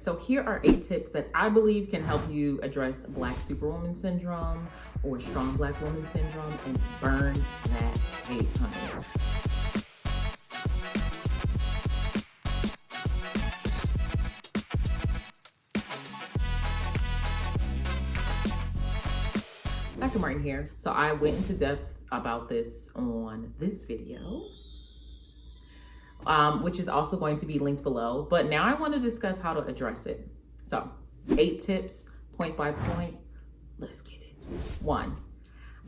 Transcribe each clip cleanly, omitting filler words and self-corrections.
So here are 8 tips that I believe can help you address Black Superwoman Syndrome or Strong Black Woman Syndrome and burn that hate, honey. Raquel Martin here. So I went into depth about this on this video, which is also going to be linked below. But now I want to discuss how to address it. So 8 tips, point by point. Let's get it. 1,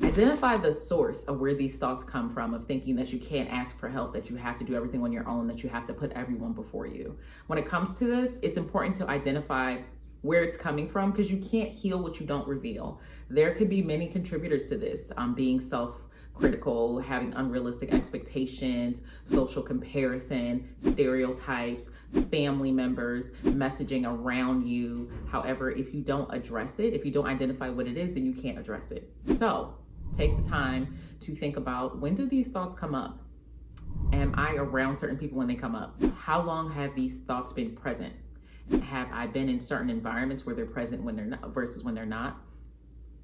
identify the source of where these thoughts come from, of thinking that you can't ask for help, that you have to do everything on your own, that you have to put everyone before you. When it comes to this, it's important to identify where it's coming from, because you can't heal what you don't reveal. There could be many contributors to this, being self-critical, having unrealistic expectations, social comparison, stereotypes, family members, messaging around you. However, if you don't address it, if you don't identify what it is, then you can't address it. So take the time to think about, when do these thoughts come up? Am I around certain people when they come up? How long have these thoughts been present? Have I been in certain environments where they're present when they're not versus when they're not?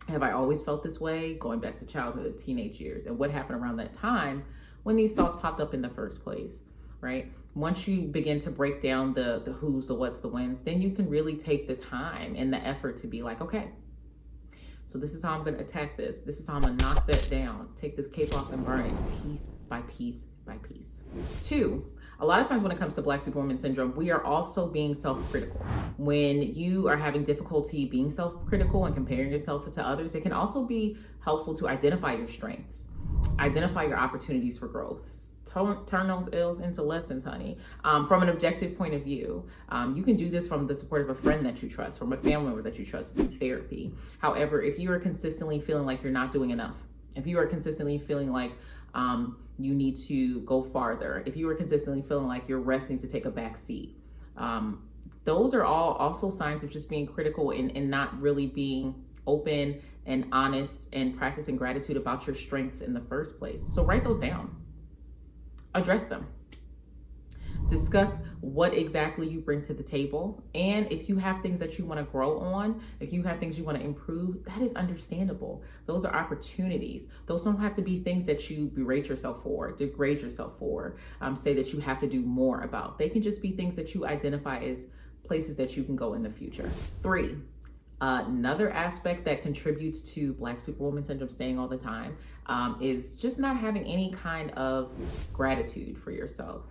Have I always felt this way, going back to childhood, teenage years? And what happened around that time when these thoughts popped up in the first place, right? Once you begin to break down the who's, the what's, the whens, then you can really take the time and the effort to be like, okay, so this is how I'm going to attack this. This is how I'm going to knock that down. Take this cape off and burn it piece by piece by piece. 2, a lot of times when it comes to Black Superwoman Syndrome, we are also being self-critical. When you are having difficulty being self-critical and comparing yourself to others, it can also be helpful to identify your strengths, identify your opportunities for growth. Turn those ills into lessons, honey. From an objective point of view, you can do this from the support of a friend that you trust, from a family member that you trust, through therapy. However, if you are consistently feeling like you're not doing enough, if you are consistently feeling like you need to go farther, if you are consistently feeling like your rest needs to take a back seat, those are all also signs of just being critical and not really being open and honest and practicing gratitude about your strengths in the first place. So write those down. Address them. Discuss what exactly you bring to the table. And if you have things that you want to grow on, if you have things you want to improve, that is understandable. Those are opportunities. Those don't have to be things that you berate yourself for, degrade yourself for, say that you have to do more about. They can just be things that you identify as places that you can go in the future. 3, another aspect that contributes to Black Superwoman Syndrome staying all the time is just not having any kind of gratitude for yourself.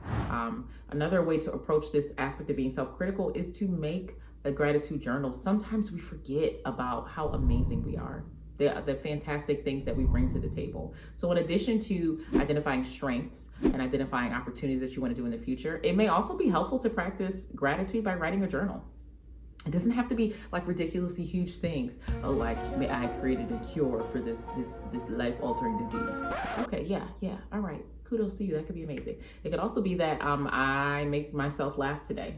Another way to approach this aspect of being self-critical is to make a gratitude journal. Sometimes we forget about how amazing we are, the fantastic things that we bring to the table. So in addition to identifying strengths and identifying opportunities that you want to do in the future, it may also be helpful to practice gratitude by writing a journal. It doesn't have to be like ridiculously huge things. Oh, like, I created a cure for this life-altering disease. Okay, yeah, all right. Kudos to you. That could be amazing. It could also be that I make myself laugh today.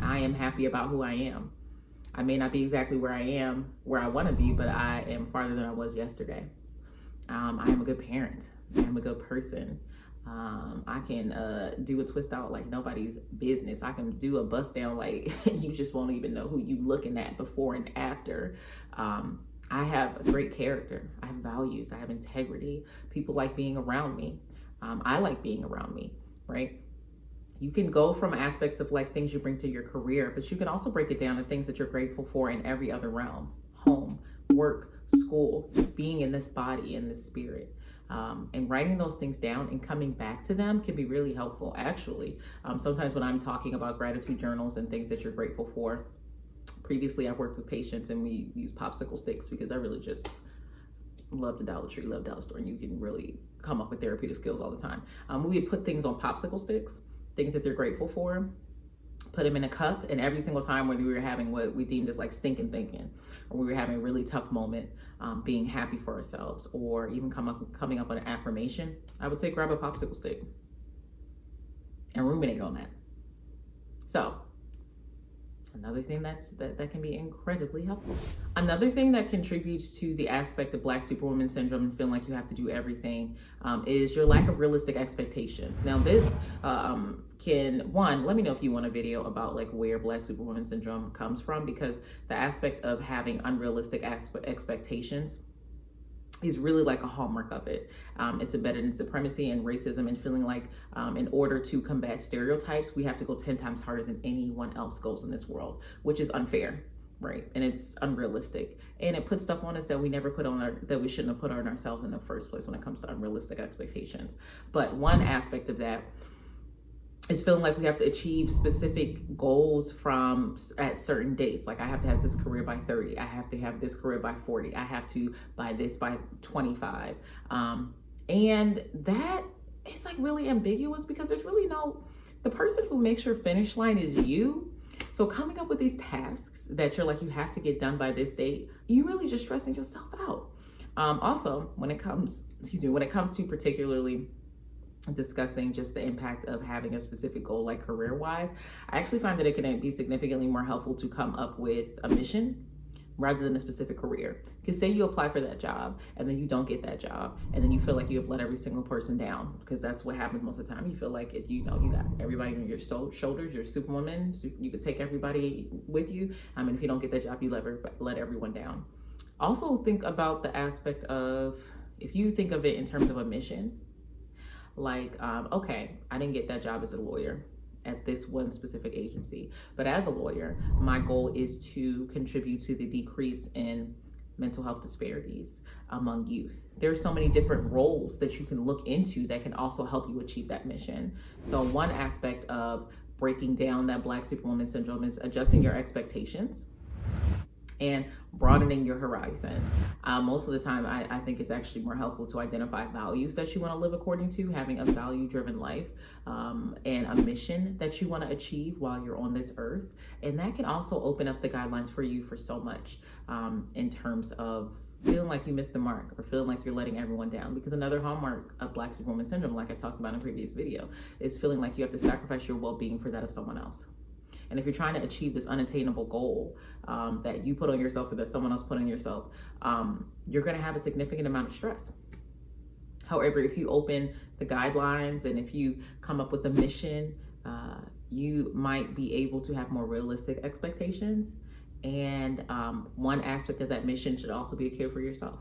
I am happy about who I am. I may not be exactly where I want to be, but I am farther than I was yesterday. I am a good parent. I am a good person. I can do a twist out like nobody's business. I can do a bust down like you just won't even know who you looking at before and after. I have a great character. I have values. I have integrity. People like being around me. I like being around me, right? You can go from aspects of like things you bring to your career, but you can also break it down to things that you're grateful for in every other realm: home, work, school, just being in this body, in this spirit. And writing those things down and coming back to them can be really helpful, actually. Sometimes when I'm talking about gratitude journals and things that you're grateful for, previously I've worked with patients and we use popsicle sticks because I really just love the Dollar Tree, love Dollar Store, and you can really come up with therapeutic skills all the time. We would put things on popsicle sticks, things that they're grateful for, put them in a cup, and every single time when we were having what we deemed as like stinking thinking, or we were having a really tough moment, being happy for ourselves, or even coming up with an affirmation, I would say grab a popsicle stick and ruminate on that. So Another thing that can be incredibly helpful. Another thing that contributes to the aspect of Black Superwoman Syndrome and feeling like you have to do everything is your lack of realistic expectations. Now this let me know if you want a video about like where Black Superwoman Syndrome comes from, because the aspect of having unrealistic expectations is really like a hallmark of it. It's embedded in supremacy and racism, and feeling like in order to combat stereotypes, we have to go 10 times harder than anyone else goes in this world, which is unfair, right? And it's unrealistic. And it puts stuff on us that we never put on that we shouldn't have put on ourselves in the first place when it comes to unrealistic expectations. But one aspect of that is feeling like we have to achieve specific goals at certain dates. Like I have to have this career by 30. I have to have this career by 40. I have to buy this by 25. And that is like really ambiguous, because there's really the person who makes your finish line is you. So coming up with these tasks that you're like, you have to get done by this date, you really just stressing yourself out. Also, when it comes to particularly discussing just the impact of having a specific goal, like career-wise, I actually find that it can be significantly more helpful to come up with a mission rather than a specific career. Because say you apply for that job and then you don't get that job, and then you feel like you have let every single person down, because that's what happens most of the time. You feel like if you got everybody on your shoulders, you're Superwoman, so you could take everybody with you. And if you don't get that job, you let everyone down. Also think about the aspect of, if you think of it in terms of a mission, like, okay, I didn't get that job as a lawyer at this one specific agency, but as a lawyer, my goal is to contribute to the decrease in mental health disparities among youth. There are so many different roles that you can look into that can also help you achieve that mission. So one aspect of breaking down that Black Superwoman Syndrome is adjusting your expectations and broadening your horizon. Most of the time, I think it's actually more helpful to identify values that you want to live according to, having a value-driven life, and a mission that you want to achieve while you're on this earth. And that can also open up the guidelines for you for so much, in terms of feeling like you missed the mark or feeling like you're letting everyone down. Because another hallmark of Black Superwoman Syndrome, like I talked about in a previous video, is feeling like you have to sacrifice your well-being for that of someone else. And if you're trying to achieve this unattainable goal that you put on yourself or that someone else put on yourself, you're going to have a significant amount of stress. However, if you open the guidelines and if you come up with a mission, you might be able to have more realistic expectations. And one aspect of that mission should also be to care for yourself,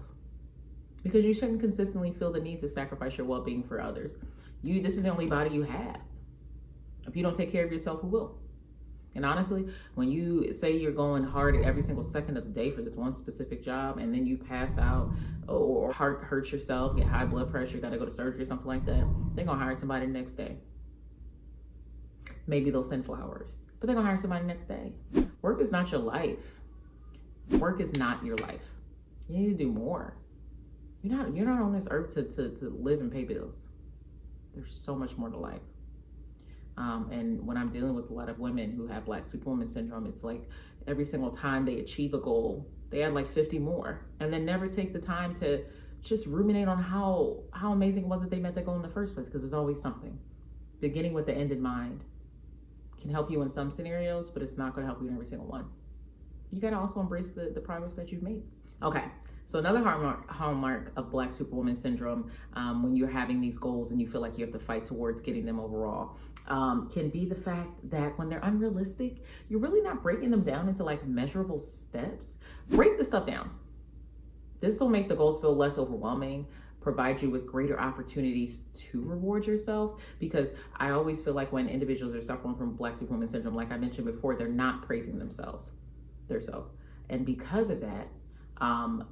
because you shouldn't consistently feel the need to sacrifice your well-being for others. This is the only body you have. If you don't take care of yourself, who will? And honestly, when you say you're going hard at every single second of the day for this one specific job, and then you pass out or hurt yourself, get high blood pressure, got to go to surgery or something like that, they're going to hire somebody the next day. Maybe they'll send flowers, but they're going to hire somebody the next day. Work is not your life. Work is not your life. You need to do more. You're not on this earth to live and pay bills. There's so much more to life. And when I'm dealing with a lot of women who have Black Superwoman Syndrome, it's like every single time they achieve a goal, they add like 50 more, and then never take the time to just ruminate on how amazing it was that they met that goal in the first place, because there's always something. Beginning with the end in mind can help you in some scenarios, but it's not going to help you in every single one. You got to also embrace the progress that you've made. Okay. So another hallmark of Black Superwoman Syndrome, when you're having these goals and you feel like you have to fight towards getting them overall, can be the fact that when they're unrealistic, you're really not breaking them down into like measurable steps. Break the stuff down. This will make the goals feel less overwhelming, provide you with greater opportunities to reward yourself, because I always feel like when individuals are suffering from Black Superwoman Syndrome, like I mentioned before, they're not praising themselves. And because of that,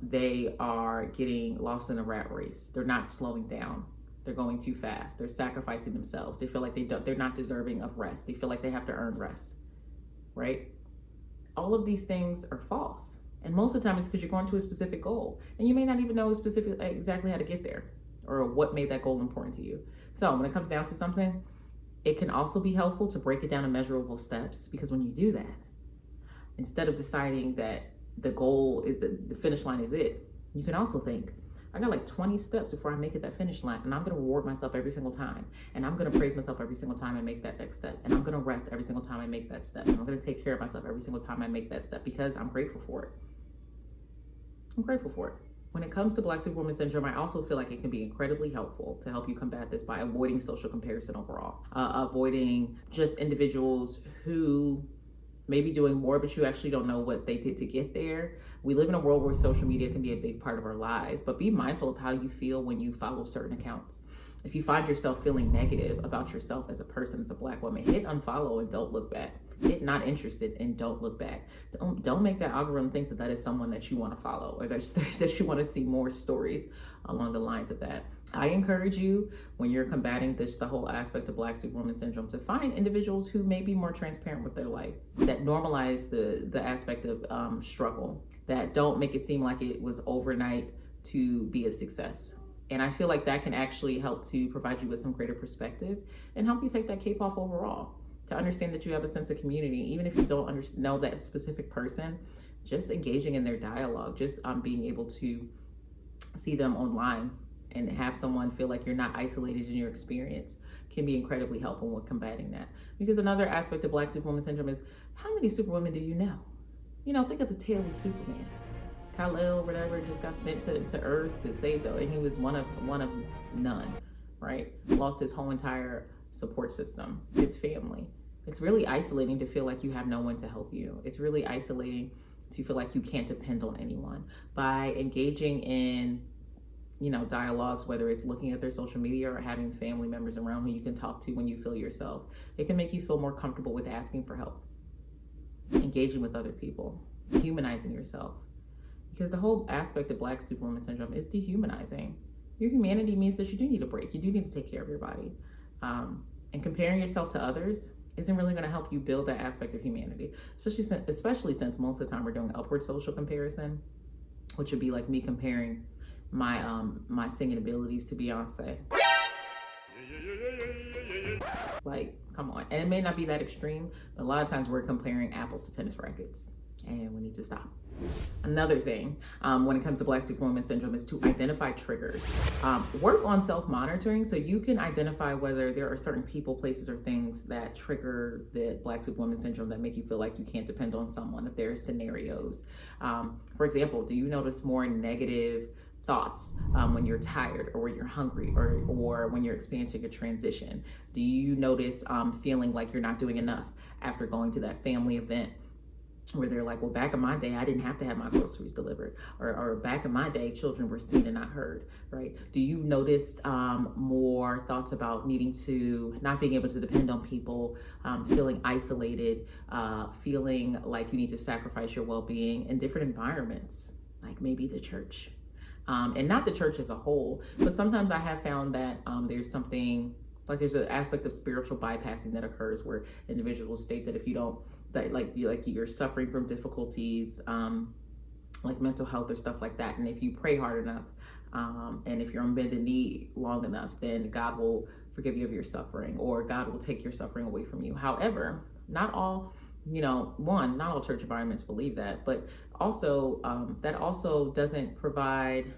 they are getting lost in a rat race. They're not slowing down. They're going too fast. They're sacrificing themselves. They feel like they're not deserving of rest. They feel like they have to earn rest, right? All of these things are false. And most of the time it's because you're going to a specific goal and you may not even know exactly how to get there or what made that goal important to you. So when it comes down to something, it can also be helpful to break it down in measurable steps, because when you do that, instead of deciding that the goal is the finish line is it, you can also think, I got like 20 steps before I make it that finish line. And I'm going to reward myself every single time. And I'm going to praise myself every single time I make that next step. And I'm going to rest every single time I make that step. And I'm going to take care of myself every single time I make that step because I'm grateful for it. I'm grateful for it. When it comes to Black Superwoman Syndrome, I also feel like it can be incredibly helpful to help you combat this by avoiding social comparison overall. Avoiding just individuals who may be doing more, but you actually don't know what they did to get there. We live in a world where social media can be a big part of our lives, but be mindful of how you feel when you follow certain accounts. If you find yourself feeling negative about yourself as a person, as a Black woman, hit unfollow and don't look back. Hit not interested and don't look back. Don't make that algorithm think that that is someone that you want to follow or that you want to see more stories along the lines of that. I encourage you, when you're combating the whole aspect of Black Superwoman Syndrome, to find individuals who may be more transparent with their life, that normalize the aspect of struggle, that don't make it seem like it was overnight to be a success. And I feel like that can actually help to provide you with some greater perspective and help you take that cape off overall. To understand that you have a sense of community, even if you don't know that specific person, just engaging in their dialogue, just being able to see them online and have someone feel like you're not isolated in your experience can be incredibly helpful with combating that. Because another aspect of Black Superwoman Syndrome is, how many superwomen do you know? You know, think of the tale of Superman. Kal-El or whatever just got sent to Earth to save them, and he was one of none, right? Lost his whole entire support system, his family. It's really isolating to feel like you have no one to help you. It's really isolating to feel like you can't depend on anyone. By engaging in, dialogues, whether it's looking at their social media or having family members around who you can talk to when you feel yourself, it can make you feel more comfortable with asking for help, engaging with other people, humanizing yourself. Because the whole aspect of Black Superwoman Syndrome is dehumanizing. Your humanity means that you do need a break. You do need to take care of your body. And comparing yourself to others isn't really going to help you build that aspect of humanity, especially since most of the time we're doing upward social comparison, which would be like me comparing my singing abilities to Beyonce. Like, come on. And it may not be that extreme, but a lot of times we're comparing apples to tennis rackets, and we need to stop. Another thing when it comes to Black Superwoman Syndrome is to identify triggers. Work on self-monitoring so you can identify whether there are certain people, places, or things that trigger the Black Superwoman Syndrome that make you feel like you can't depend on someone. If there are scenarios, for example, do you notice more negative thoughts when you're tired or when you're hungry or when you're experiencing a transition? Do you notice feeling like you're not doing enough after going to that family event where they're like, well, back in my day, I didn't have to have my groceries delivered, or back in my day, children were seen and not heard, right? Do you notice more thoughts about needing to, not being able to depend on people, feeling isolated, feeling like you need to sacrifice your well-being in different environments, like maybe the church? And not the church as a whole, but sometimes I have found that there's something, like there's an aspect of spiritual bypassing that occurs where individuals state that if you don't, that you're suffering from difficulties like mental health or stuff like that, and if you pray hard enough and if you're on bended knee long enough, then God will forgive you of your suffering, or God will take your suffering away from you. However, not all not all church environments believe that, but also that also doesn't provide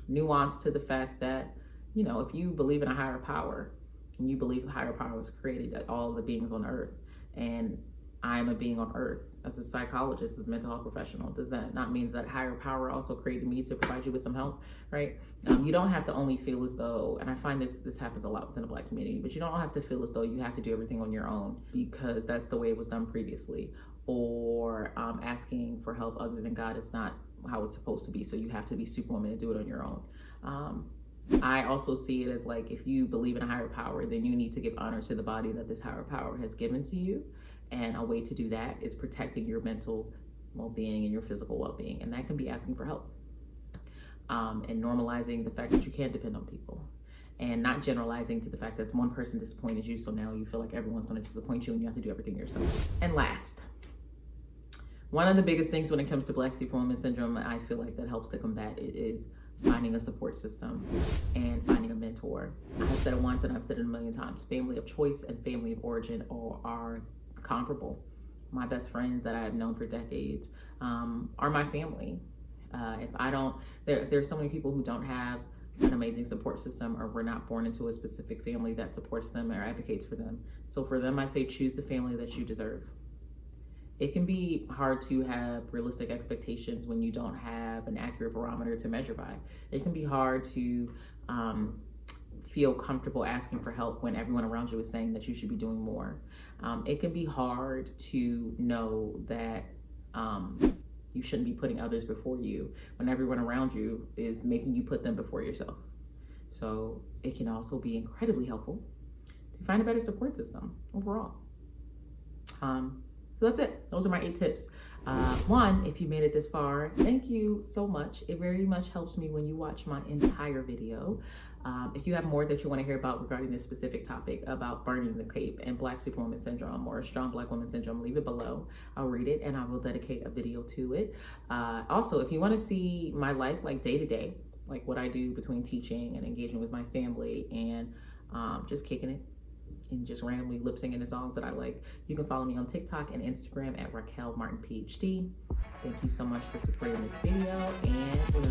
nuance to the fact that if you believe in a higher power and you believe a higher power was created all the beings on earth, and I am a being on earth as a psychologist, as a mental health professional, does that not mean that higher power also created me to provide you with some help, right? You don't have to only feel as though, and I find this happens a lot within the Black community, but you don't have to feel as though you have to do everything on your own because that's the way it was done previously, or asking for help other than God is not how it's supposed to be, so you have to be Superwoman and do it on your own. I also see it as like, if you believe in a higher power, then you need to give honor to the body that this higher power has given to you. And a way to do that is protecting your mental well-being and your physical well-being. And that can be asking for help and normalizing the fact that you can't depend on people, and not generalizing to the fact that one person disappointed you, so now you feel like everyone's going to disappoint you and you have to do everything yourself. And last, one of the biggest things when it comes to Black Superwoman Syndrome, I feel like that helps to combat it, is finding a support system and finding a mentor. I've said it once and I've said it a million times. Family of choice and family of origin are comparable. My best friends that I have known for decades are my family. If I don't, there's so many people who don't have an amazing support system, or were not born into a specific family that supports them or advocates for them. So for them, I say choose the family that you deserve. It can be hard to have realistic expectations when you don't have an accurate barometer to measure by. It can be hard to feel comfortable asking for help when everyone around you is saying that you should be doing more. It can be hard to know that you shouldn't be putting others before you when everyone around you is making you put them before yourself. So it can also be incredibly helpful to find a better support system overall. So that's it. Those are my 8 tips. 1, if you made it this far, thank you so much. It very much helps me when you watch my entire video. If you have more that you want to hear about regarding this specific topic about burning the cape and Black Superwoman Syndrome or strong Black woman syndrome, leave it below. I'll read it and I will dedicate a video to it. Also, if you want to see my life like day to day, like what I do between teaching and engaging with my family and just kicking it and just randomly lip singing the songs that I like, you can follow me on TikTok and Instagram at Raquel Martin PhD. Thank you so much for supporting this video, and we'll